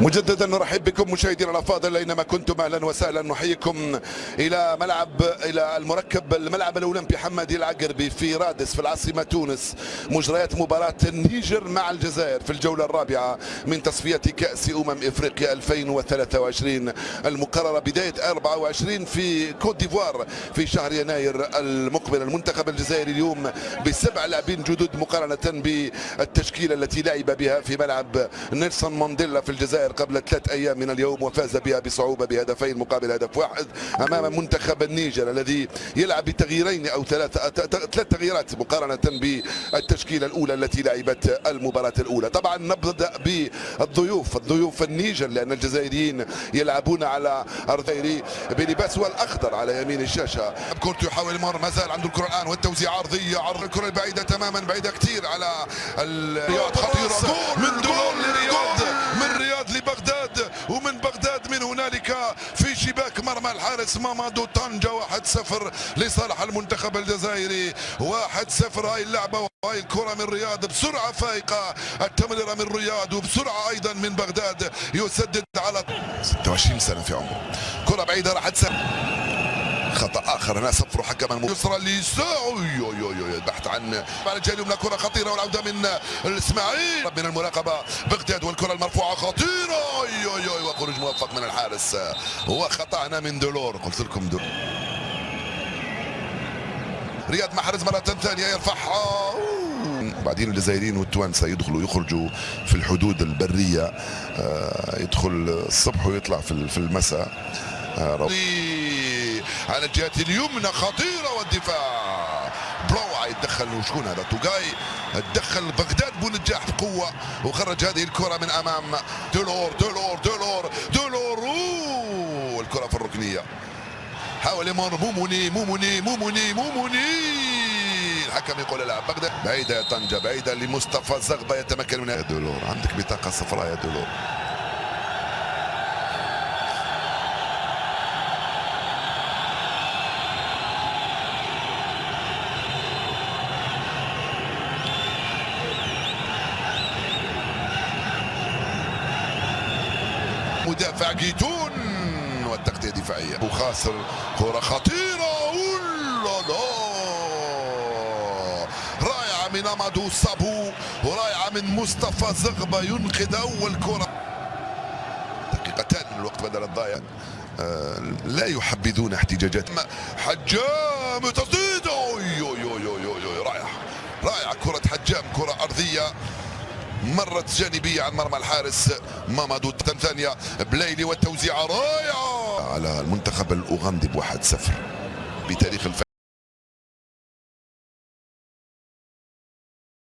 مجددا نرحب بكم مشاهدينا الافاضل اينما كنتم، اهلا وسهلا. نحييكم الى الملعب الاولمبي حمادي العقربي في رادس في العاصمه تونس. مجريات مباراه النيجر مع الجزائر في الجوله الرابعه من تصفيه كاس افريقيا 2023 المقرره بدايه 24 في كوت ديفوار في شهر يناير المقبل. المنتخب الجزائري اليوم ب7 لاعبين جدد مقارنه بالتشكيله التي لعب بها في ملعب نيلسون مانديلا في الجزائر قبل 3 أيام من اليوم، وفاز بها بصعوبة بهدفين مقابل هدف واحد أمام منتخب النيجر الذي يلعب بتغييرين أو ثلاث تغييرات مقارنة بالتشكيلة الأولى التي لعبت المباراة الأولى. طبعا نبدأ بالضيوف النيجر، لأن الجزائريين يلعبون على أرض بلباس والأخضر على يمين الشاشة. كورتو يحاول المر، ما زال عنده الكرة الآن والتوزيع عرضية، عرض الكرة البعيدة تماما، بعيدة كثير على الرياض. خطيرة من دول لرياض، من رياض لبغداد، ومن بغداد من هنالك في شباك مرمى الحارس مامادو طنجة. 1-0 لصالح المنتخب الجزائري، 1-0. هاي اللعبة وهاي الكرة من رياض بسرعة فائقة، التمريرة من رياض وبسرعة أيضا من بغداد. يسدد على 26 سنة في عمره، كرة بعيدة راحت خطأ آخر هنا، صفر حكم يسرى اليسار. البحث عن الجهة اليمنى، كرة خطيرة والعودة من الإسماعيل من المراقبة. بغداد والكرة المرفوعة خطيرة، وخروج موفق من الحارس وخطأ هنا من دولور. قلت لكم رياض محرز مرة ثانية يرفعها. بعدين الجزائريين والتوانسة يخرجوا في الحدود البرية، يدخل الصبح ويطلع في المساء. على الجهة اليمنى خطيرة، والدفاع بلوعة يتدخل. وشكون هذا؟ توغاي تدخل بغداد بنجاح بقوة وخرج هذه الكرة من أمام دولور. والكرة في الركنية، حاول يمر موموني. الحكم يقول لا، بغداد بعيدة يا طنجة، بعيدة لمصطفى زغبة يتمكن منها. دولور عندك بطاقة صفراء يا دولور. مدافع جيتون والتغطية دفاعية وخاسر. كرة خطيرة، رائعة من أمادو صابو، ورائعة من مصطفى زغبة ينقذ أول كرة. دقيقتان من الوقت بدل الضايع، لا يحبذون احتجاجات. حجام تصديد، رائعة كرة حجام، كرة أرضية مرت جانبية عن مرمى الحارس مامادو. ثانية بلايلي والتوزيع رائعة على المنتخب الأوغندي ب1-0 بتاريخ